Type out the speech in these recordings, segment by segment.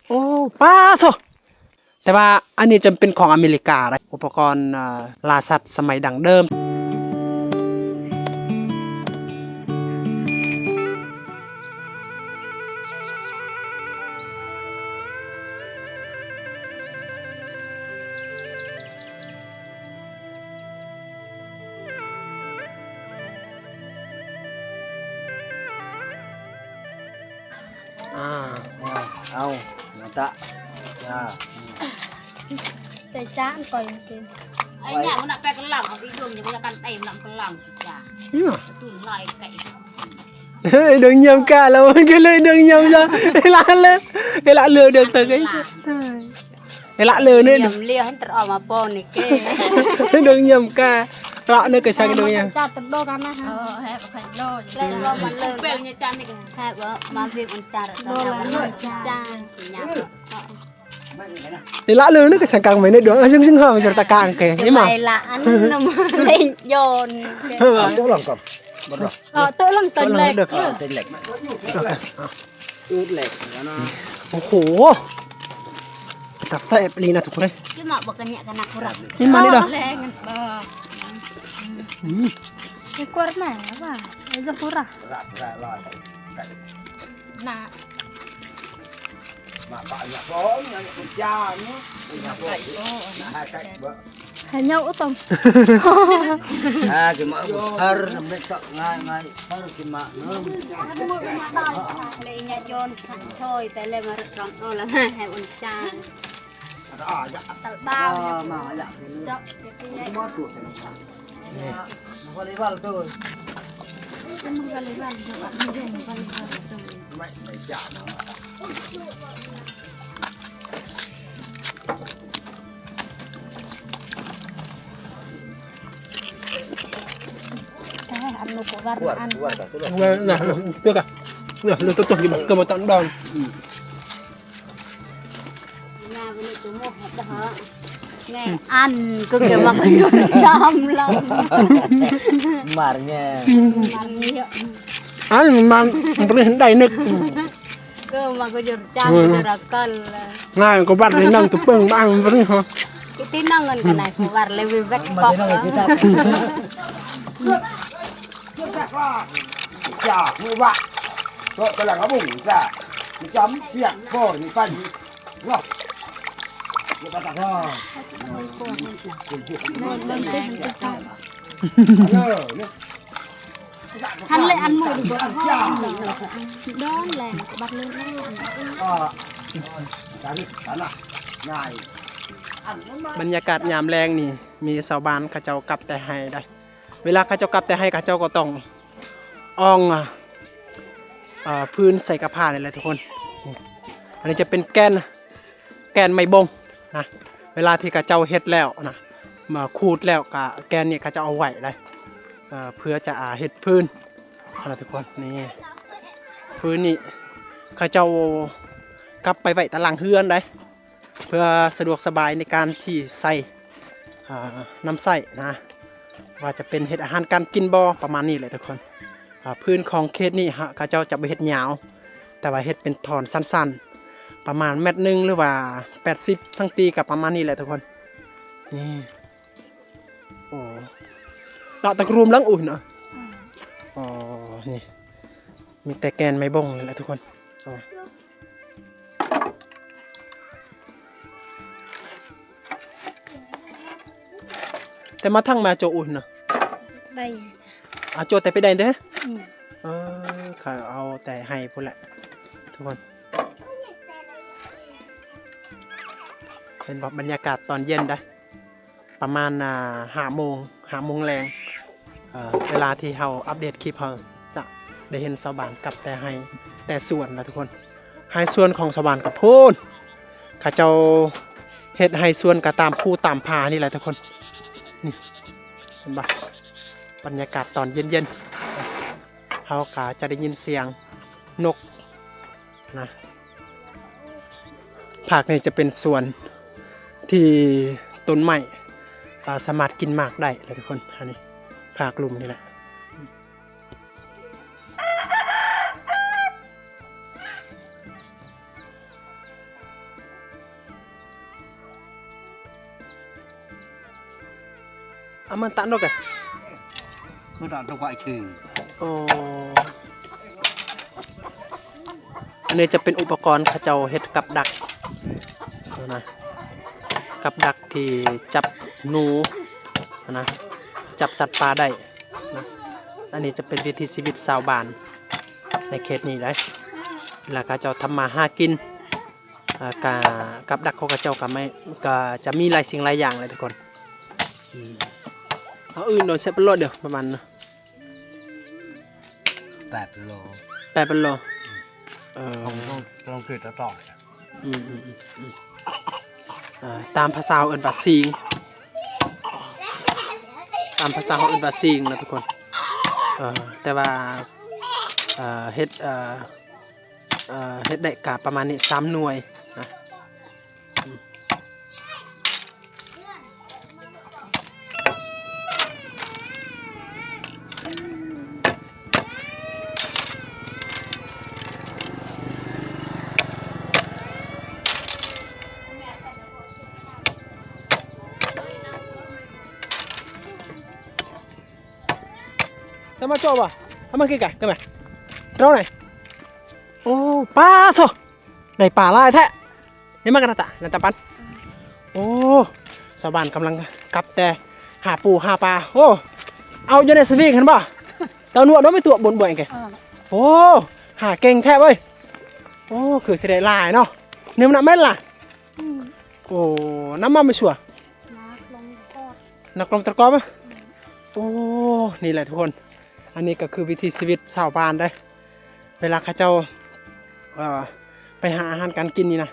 โอ้ป้าเถอะแต่ว่าอันนี้จำเป็นของอเมริกาเลยอุปกรณ์ล่าสัตว์สมัยดั้งเดิมเอานาตะจ้าแต่จ้าก่อนกินไอ้เนี่ยมันไปกันหลังเอาอีดวงอย่างมันกันเต็มหลังกันหลังจ้าตุ่นลอยไก่เฮ้ยđừng nhầm cả là cái lời đừng nhầm ra cái lạ lừa được từ cái lạ lừa nên nhầm lia hắn tự ở mà pon này kê đừng nhầm cả lạ nơi cái sang cái đừng nhầm จ้าตัดโดกันนะฮะแฮปไปโลเลยว่ามันเลยเป็นเนี่ยจันนี่กันแฮปว่ามาเรียกมันจันโดนจันเนี่ย thì lạ lừa nó cái sang càng mấy nơi được xưng hờ mình ta càng kể nhưng mà là anh nó lên dồn chỗ lòng cầm bắt đầu tự lăng tần lệch được tên lệch ướt lệch nóโอ้โหตัดแสบลีนะทุกคนเลย chứ mà bậc nhẹ cái nặng kurang นี่มานี่เด้อ lên cái quạt này nó bảo cái gì cũng rả ra lòi nà mà bạn nhà phố nhà con cha nữa nhà phố hai cạnh vợ hay nhau tông cái mỡ của thơ nó biết tận ngay ngay thơ cái mỡ nữa lấy nhẹ dồn thôi tại lên mà rộng ô là hai con cha bao mà dạ chọc cái mót của nó có lấy vào tôi không có lấy vào được bạn đi dùng vào được mày mày chả nó ăn nó của văn ăn nè được à nè lừa tôi gì mà cơ mà tận đòn nhà bên này tôi mua hộp đó nghe ăn cứ kiểu mà phải chăm lòng mà nghe ăn nhiều ăn mà mình đầy nực cứ mà cứ giờ chăm giờ là cân ngay có bạn thấy năng tụi bưng ăn vẫn hả cái tin năng gần cái này của bạn lên về vết mà bọc thế nó cái ta chả như bạn rồi cái là nó bùng ra chấm tiện phổi thì phân ngọc người ta tặng rồi hắn lại ăn một của đó là bật lên nó บรรยากาศยามแรงนี่มีชาวบ้านเขาเจ้ากลับแต่ให้ได้เวลาเขาเจ้ากลับแต่ให้เขาเจ้าก็ต้องอ้องพื้นใส่กระพานี่แหละทุกคนอันนี้จะเป็นแกนไม้บงนะเวลาที่เขาเจ้าเฮ็ดแล้วนะมาขูดแล้วกะแกนนี่เขาจะเอาไว้ได้เพื่อจะเฮ็ดพื้นนะทุกคนนี่พื้นนี่เขาเจ้ากลับไปไว้ตารางเฮือนได้เพื่อสะดวกสบายในการที่ใส่น้ำใส่นะว่าจะเป็นเห็ดอาหารการกินบ่ประมาณนี้เลยทุกคนพื้นของเขตนี้ฮะเขาเจ้าจะไปเห็ดยาวแต่ว่าเห็ดเป็นถอนสั้นๆประมาณ1 เมตรหรือว่า80 ซังตีกับประมาณนี้แหละทุกคนนี่โอ้เราตะกรุมลังอุ่นเนาะอ๋อนี่มีแต่แกนไม้บงเลยแหละทุกคนแต่มาทั้งมาโจอุ่นเนาะ đây โจแต่ไปได้เด้เขาเอาแต่ให้พุ่นแหละทุกคนเป็นบรรยากาศตอนเย็นได้ประมาณ5 โมงแรงเวลาที่เราอัปเดตคลิปเราจะได้เห็นชาวบ้านกับแต่ส่วนนะทุกคนให้ส่วนของชาวบ้านกับพูนเขาเจ้าเฮ็ดให้ส่วนกับตามภูตามผานี่แหละทุกคนนี่เห็นปะบรรยากาศตอนเย็นๆเขาก็จะได้ยินเสียงนกนะภาคนี้จะเป็นส่วนที่ต้นไม้สามารถกินหมากได้เลยทุกคนอันนี้ภาคลุ่มนี่แหละ มันตะนกอ่ะ มันตะต้องไว้คือ โอ้อันนี้จะเป็นอุปกรณ์เขาเจ้าเฮ็ดกับดักนะกับดักที่จับหนูนะจับสัตว์ป่าได้นะอันนี้จะเป็นวิถีชีวิตชาวบ้านในเขตนี้ได้แล้วก็เจ้าทำมาหากินกับดักของเขาเจ้าก็ไม่ก็จะมีหลายสิ่งหลายอย่างเลยทุกคนเอาอื่นโดนเซฟเป็นรถเดียวประมาณนะ 8 โล 8 โลลองคือต่อ ตามภาษาเอิ้นว่าซิงตามภาษาเขาเอิ้นว่าซิงนะทุกคนแต่ว่าเฮ็ดได้กะประมาณนี้3 หน่วยนะทำมาโจบ่ทำมากี่ไก่กันไหมเราไหนโอ้ปลาโถได้ปลาลายแท้นี่มากระตะนันตะปันโอ้ชาวบ้านกำลังกลับแต่หาปูหาปลาโอ้เอาอยู่ในสวิงเห็นป่ะเตาหนวดน้องไม่ตัวบนบ่อยแกโอ้หาเก่งแท้เว้ยโอ้คือเสด็จลายเนาะเนื้อมันไม่ล่ะโอ้น้ำมันไม่ชัวนักลงตะกร้อมั้ยโอ้นี่แหละทุกคนอันนี้ก็คือวิถีชีวิตชาวบ้านได้เวลาข้าเจ้าไปหาอาหารการกินนี่นะ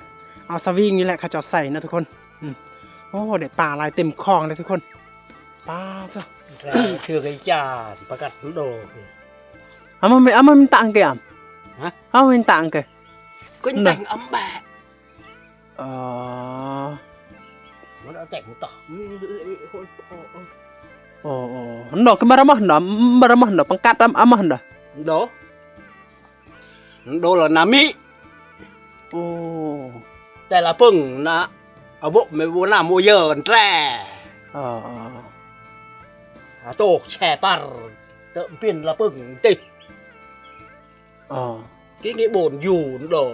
เอาสวิงนี่แหละข้าเจ้าใส่นะทุกคนโอ้เด็ดปลาลายเต็มคลองเลยทุกคนปลาจ้ะ chưa cái trà bắt cắt đồ เอามันต่างกันฮะเอามันต่างกัน cái cảnh ấm bẹ มันเอาแต่งต่อ nó cái maramah nó pangkat amah nó đó đó là nami đây là pừng na ở bộ mấy bố nào mua giờ còn trẻ tổ trẻ par tự tiền là pừng tịch cái bồn dù đồ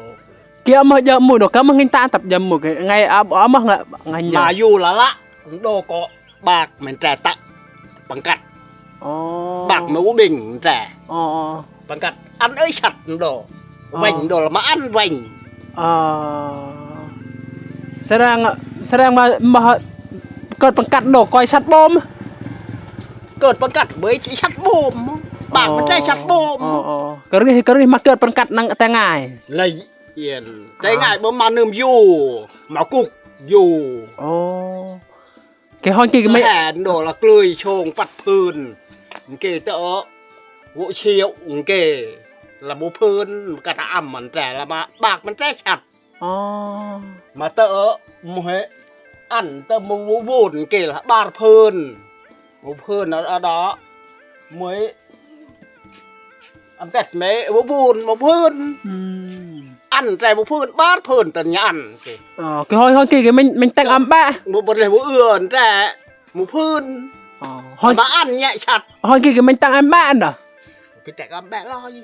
kia mà giờ mùi đồ cấm người ta tập dầm một cái ngày amah là ngày mà dù là lạ đồ có bạc mình trẻ tặng bằng cắt bạc mới có bình trẻ bằng cắt ăn ấy sạch đồ vành đồ là mà ăn vành serang mà cột bằng cắt đồ coi sắt bom cột bằng cắt với chỉ sắt bom bạc mới trái sắt bom cái gì mà cột bằng cắt năng tay ngài lấy yên tay ngài bom mà nườm dù máu cục dù cái hòn kia cái mấy hẹn đồ là cười trông vặt phơn kể tớ gỗ chiếu kể là bố phơn cả ta ẩm mình trẻ là mà bạc mình trẻ chặt mà tớ mới ăn tớ bố vụn kể là bạc phơn bố phơn ở đó mới ăn tẹt mấy bố vụn bố phơn ăn trẻ bố phơn bát phơn tần nhà ăn cái hòn kia cái mình tặng ẩm ba bố này bố ươn trẻ bố phơn mà ăn nhẹ chặt hòn kia cái mình tặng ẩm ba ăn à cái trẻ ẩm bẹ lo gì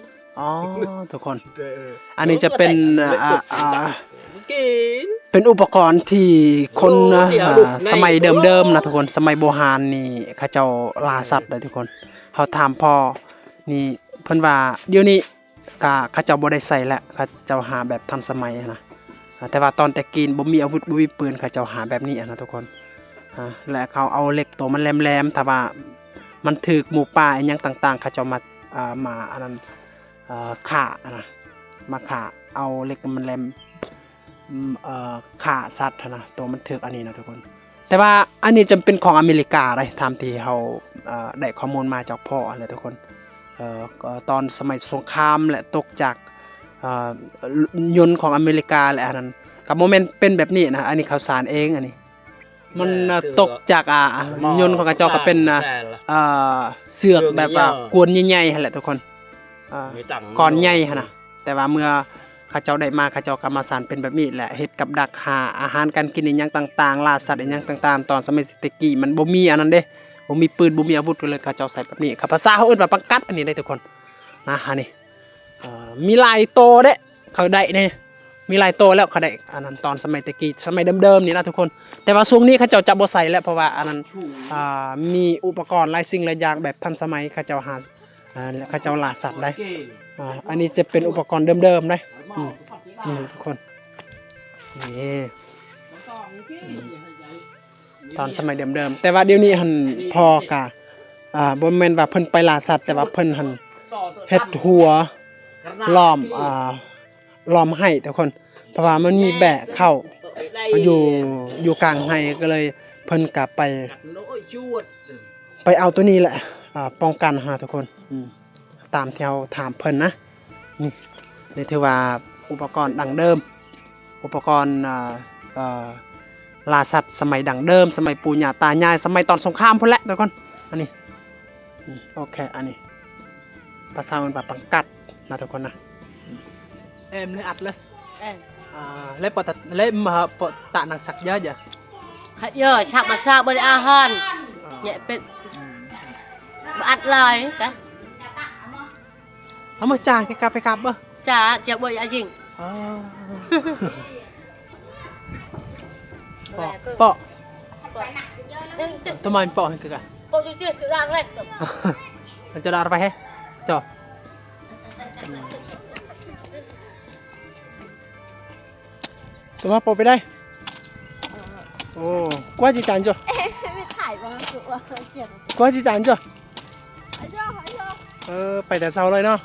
ทุกคนอันนี้จะเป็นอุปกรณ์ที่คนสมัยเดิมๆนะทุกคนสมัยโบราณนี่เขาเจ้าล่าสัตว์เลยทุกคนเขาถามพ่อนี่เพิ่นว่าเดี๋ยวนี้เขาเจ้าบ่ได้ใส่แล้วเขาเจ้าหาแบบทันสมัยนะแต่ว่าตอนแต่กินบ่มีอาวุธบ่มีปืนเขาเจ้าหาแบบนี้นะทุกคนและเขาเอาเหล็กตัวมันแหลมๆถ้าว่ามันถึกหมู่ป่าอย่างต่างๆเขาเจ้ามาอันนั้นข่านะมาข่าเอาเหล็กมันแหลมข่าสัตว์นะตัวมันถึกอันนี้นะทุกคนแต่ว่าอันนี้จำเป็นของอเมริกาเลยตามที่เขาได้ข้อมูลมาจากพ่ออะไรทุกคนตอนสมัยสงครามและตกจากยนต์ของอเมริกาและอันนั้นกับโมเมนต์เป็นแบบนี้นะอันนี้เขาสารเองอันนี้มันตกจากยนต์ของกระจกก็เป็นเสือกแบบว่ากวนใหญ่ๆแหละทุกคนก่อนใหญ่นะแต่ว่าเมื่อข้าเจ้าได้มาข้าเจ้าก็มาสานเป็นแบบนี้แหละเฮ็ดกับดักหาอาหารการกินอย่างต่างๆล่าสัตว์อย่างต่างๆตอนสมัยตะกี้มันบ่มีอันนั้นเด้บ่ บ่มีปืนบ่มีอาวุธก็เลยเขาเจ้าใส่แบบนี้ครับภาษาเขาเอิ้นว่าปังกัดอันนี้ได้ทุกคนนะอันนี้มีหลายโตเด้เขาได้นี่มีหลายโตแล้วเขาได้อันนั้นตอนสมัยตะกี้สมัยเดิมๆนี่นะทุกคนแต่ว่าช่วงนี้เขาเจ้าจะบ่ใส่แล้วเพราะว่าอันนั้นมีอุปกรณ์หลายสิ่งหลายอย่างแบบทันสมัยเขาเจ้าหาแล้วเขาเจ้าล่าสัตว์ได้อันนี้จะเป็นอุปกรณ์เดิมๆได้นี่ทุกคนนี่ตอนสมัยเดิมๆแต่ว่าเดี๋ยวนี้หันพอกะบ่แม่นว่าเพิ่นไปล่าสัตว์แต่ว่าเพิ่นหันเฮ็ดหัวล้อมให้ทุกคนเพราะว่ามันมีแบะเข้าอยู่กลางให้ก็เลยเพิ่นกะไปเอาตัวนี้แหละป้องกันทุกคนตามที่เราถามเพิ่นนะนี่ถือว่าอุปกรณ์ดั้งเดิมอุปกรณ์ล่าสัตว์สมัยดั้งเดิมสมัยปู่ย่าตายายสมัยตอนสงครามพุ่นแหละทุกคนอันนี้โอเคอันนี้ภาษามันแบบปังกัดนะทุกคนนะเอ็มเลยอัดเลยเล่ปตเล่มาปตะหนังสักเยอะจ้ะเยอะชักมาซาบนอาหารเนี่ยเป็นอัดเลยกะเอามาจ่างไปกับบ่จ้าเจ็บบ่อยจริงปะทำไมปะให้กันปะจืดๆร่างแรกมันจะด่าไปให้จ่อตัวปะไปได้โอ้กว่าจีจานจ่อไม่ถ่ายบ้างสุดว่าเกลียดกว่าจีจานจ่อไปแต่เช้าเลยเนาะ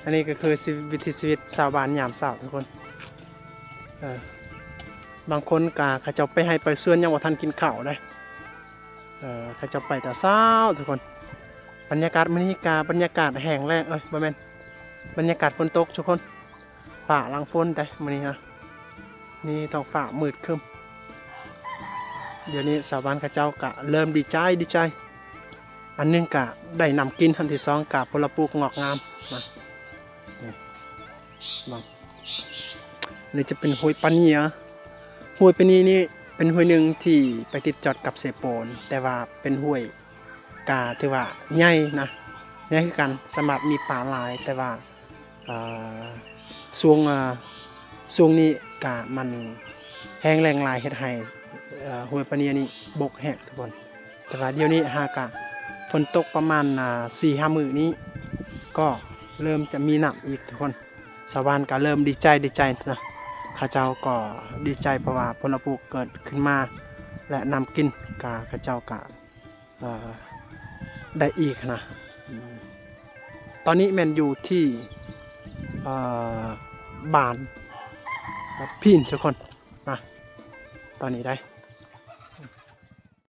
อันนี้ก็คือวิถีชีวิตชาวบ้านยามเช้าทุกคนบางคนกะเขาจะไปให้ไปส่วนยังว่าทันกินข้าวได้เขาจะไปแต่เช้าทุกคนบรรยากาศมื้อนี้บรรยากาศแห้งแล้งบ่แม่นบรรยากาศฝนตกทุกคนฝ่าหลังฝนได้มื้อนี้ฮะนี่ท้องฟ้ามืดครึ้มเดี๋ยวนี้ชาวบ้านเขาเจ้ากะเริ่มดีใจอันนึงกะได้นำกินอันที่สองกะผลปลูกงอกงามมาบังนี่จะเป็นห้วยปานีห้วยปานีนี่เป็นห้วยหนึ่งที่ไปติดจอดกับเสโปนแต่ว่าเป็นห้วยกาที่ว่าใหญ่นะใหญ่คือกันสามารถมีปลาหลายแต่ว่าช่วงนี้กามันแห้งแรงหลายเฮ็ดให้ห้วยปานีนี่บกแห้งทุกคนแต่ว่าเดี๋ยวนี้หากะฝนตกประมาณ4-5 มื้อนี้ก็เริ่มจะมีน้ำอีกทุกคนชาวบ้านก็เริ่มดีใจนะข้าเจ้าก็ดีใจเพราะว่าผลปลูกเกิดขึ้นมาและนำกินข้าเจ้าก็ได้อีกนะตอนนี้แมนอยู่ที่บ้านพินทุกคนนะตอนนี้ได้